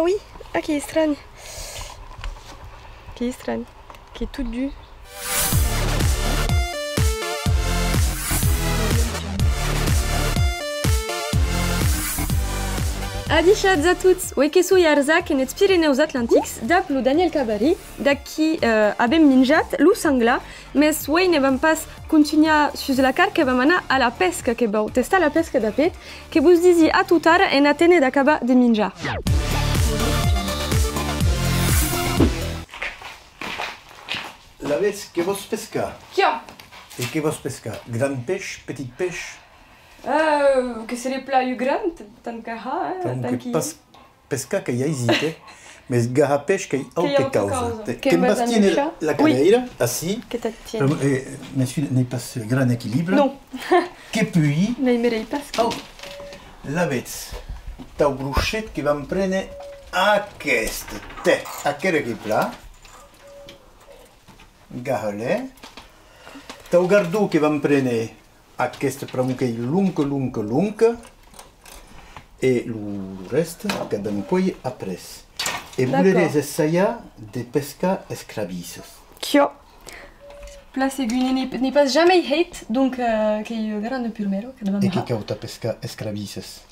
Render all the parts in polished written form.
oui. Ah, che strano. Che strano. Che è tutto giù. Adichad a tous, wekesu yarzak en Pyrénées Atlantiques, d'Aplo Daniel Cabari, d'Aki abem minjat, lu sangla, mais ouais ne vam pas continuer sur la carte que vam anar à la pesca que bau, testa la pesca d'apet, que vous disiez à tout tard en atene d'acaba de minja. La vez que vos pesca. Kia? Et que vos pesca? Grande pêche, petite pêche? Que c'est les plats grands, tant qu'à tant que pas pesca que hesite, mais garra pêche que autre causa. Que bastine la cadeira, assis. Que t'attiens. Monsieur n'est pas grand équilibre. Non. Que puis. N'aimerais pas. Oh, la vez. T'as bruchet qui va me prendre à qu'est-ce te à quel plat. Garre-le. T'as gardou qui va me prendre aquest pramuquei lung et le reste que vam cueillir après. Et voulez essayer de pesca escravisses. Kio. Place aiguine n'est pas jamais hate, donc che io grande primero che dobbiamo. E che cauta pesca escravisses.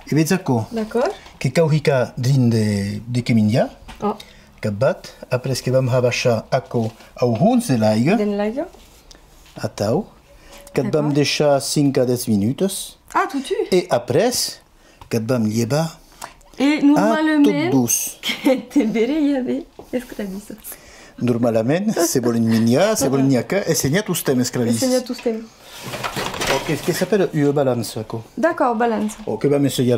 E vezzaco. D'accord. Che cauhica drin de Kemindia. Oh. Que bat après que vam habasha ako au huns de l'aiga. Den l'aiga. Atau. Que vam deixar 5 à 10 minutes. Ah, tout tu. Et après, que vam llevar. Et normalement, tot douce. que te verrai y avait escravisses. Normalment, se volen minjar, se volen niaca, ensenya tous temps escravisses. Ensenya tous temps. Ok, ce qui s'appelle une balance. D'accord, balance. Ok, vam essayer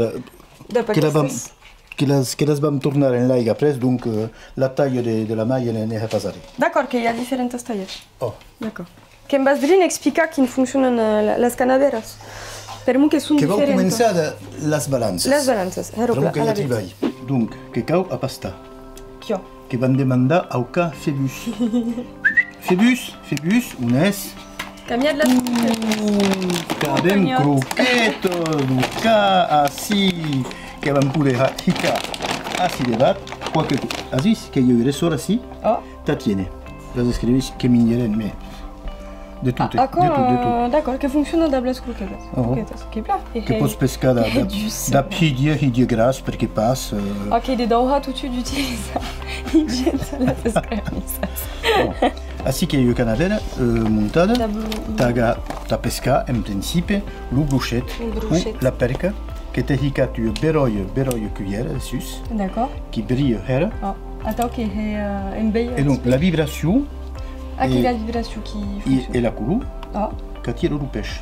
que les vam tourner en l'aigua après, donc la taille de la maille n'est pas passée. D'accord, qu'il y a différentes tailles. Oh. D'accord. Que Basdrin explica que fonctionnent les canaveras. Per moi que sont différentes. Que vau començar les balances. Les balances, però que hi ha treball. Donc, que cau a pasta. Kio. Que vam demandar au cas Phébus. Phébus, on est. Camia de la Cadem croquette, du cas assis, que vam poder hicar assis de bat, qualque asis, que hi ha ressort assis, t'attiene. Les escrivis que m'ignoren, mais de tout, de tout. D'accord, que fonctionne dans les croquettes. Que plat. Que pots pescar da hidie gras perquè pas. Ok, de dauha tout de suite d'utiliser. Les escravisses. Ainsi que le canadera montada, ta pesca en principe, le bruchet ou la perca, que te hica tu beroye cuillère dessus. D'accord. Qui brille her. Attends, qui est en veille. Et donc la vibration. Ah, qui est la vibration qui fonctionne. Et la coulou. Que tire le pêche.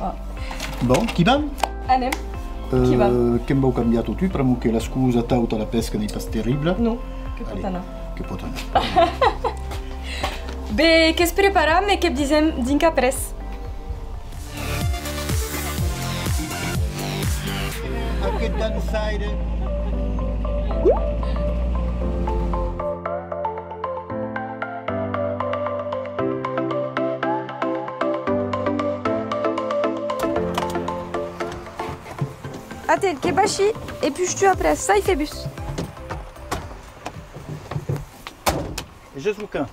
Bon, qui va? Anem. Qui va? Che abbiamo cambiato tu, per che la scusa tauta la pesca n'est pas terrible. Non, que potana. Que potana. Be, qu'est-ce que prépara, mais que disem dinca press. Anche danzare. Attends, que bachi, et puis je tue après, ça il fait bus. Juste bouquin.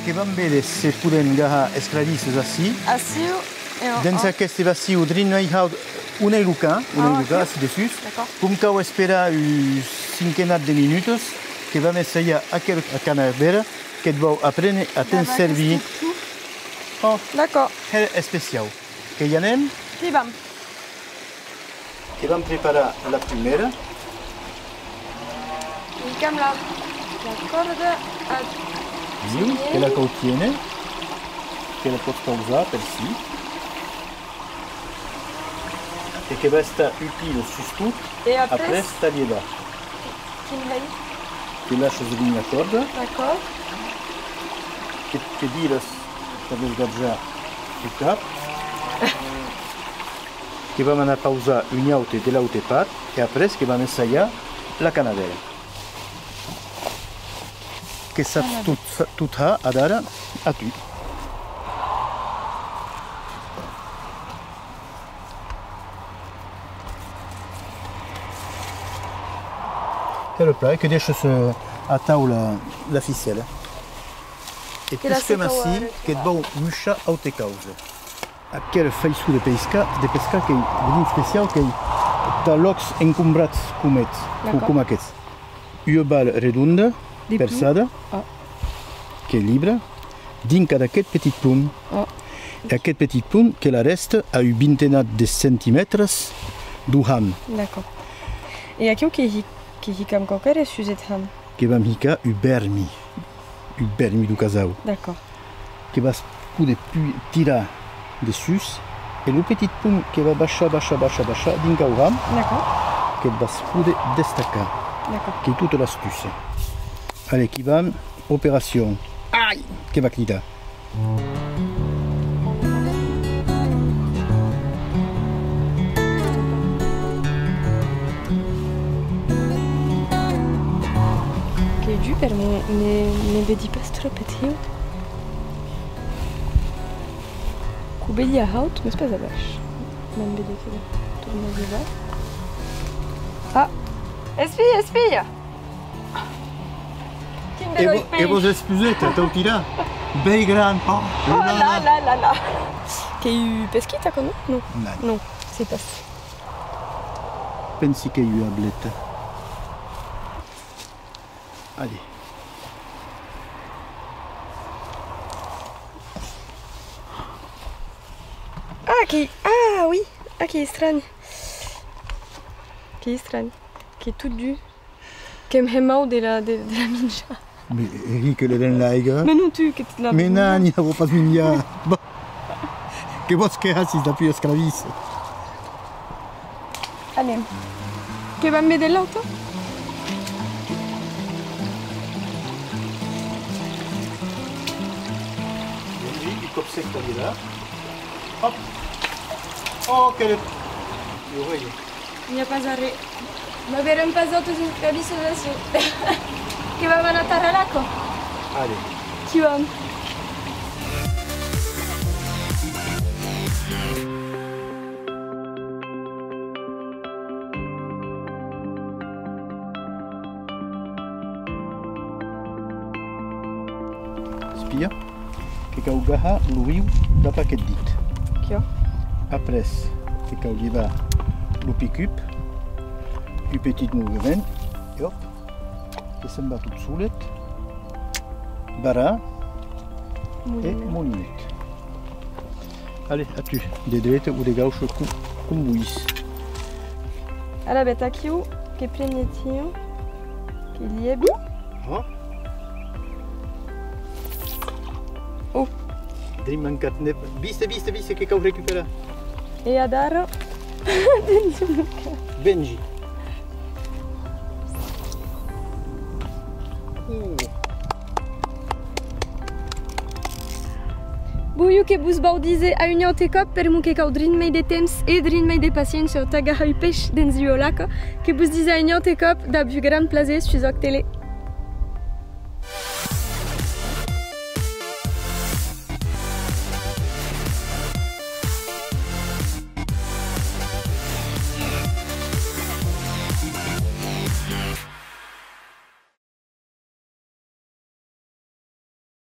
Che vam vedere se putem gaha esclavisses assi. Assi et dans aquest vassi o drin noi ha un elucan assi dessus. Cum cau espera cinquenat de minutos que vam essayer aquel canavera que et vau aprendre a ten servir. Oh, d'accord. C'est spécial. Que y anem? Qui vam? Que vam preparar la primera. Ficam la corde a... Diu que la contiene, que la pots pausar per si. Et que va estar utile surtout après taglier-la. Que lâches la corde. D'accord. Que dires per desgatjar el cap. Que vam anar a pausar una altra de l'altra part et après que vam ensayar la canadera. Que saps tot ara a tu. C'est le plat, que deixo a tavola la ficelle. E pescăm assim, que dau mucha alte cause. Aquel faisu de pesca que é especial, que tá lox encumbrats com aquests. Una bal redonda, persada, que é libre, dintre d'aquest petit punt. Et aquest petit punt, que la reste a eu vintenat de centimètres d'uham. D'accord. Et aqui o que hicam qualquer é suzet ham? Que vam hicar u bermi do casal. D'accord. Que vas poder tirar dessus, et le petit punt que va baixar dintre uham, que vas poder destacar. D'accord. Que é toute l'astuce. Allez, qui va, opération. Aïe, que va cridar. Per ne vedi pas tropet hiu. Cu bedia haut, mas pas abaix. M'en vedi que torna a llevar. Ah! Espia! E vos espuseta, t'ho tirat? Bel gran! Oh là! Que eu pesquita con non? Non, c'est pas. Pensi que eu a bleta. Allez. Ah oui! Ah, que estranho. Que estranho. Que é tudo duro. Que me remau de la minja. Mais Eric, le den laiga. Mais non, tu, que tu l'as. Mais non, il n'y a pas de minja. Que vos que hacis la più scravis. Allez. Que va me de l'auto? Comme c'est que là. Hop. Oh, quel... Il n'y a pas arrêt. Ma verrem pas autos in cabiso adesso. Che va a Taralaco. Allez. Ci va. Spia. Que caugaha lo riu da paquet dit. Qui a? Après, que caugiva lo pick-up, du petit mouvement, et hop, que se'n va tout solet, bara et molinet. Allez, as-tu des drettes ou des gauches comme vous ici? Allora, beh, aqui che prenetio, che liebi. Oh. Drim mancat ne... Viste che cau recupera. E adaro. Benji. Buiu que bus baudize a união te cop per mu que caudrin mei de temps e drin mei de paciência o taga hai peixe dentro do laco que bus dize a união te cop da bu gran plaisir sur tele.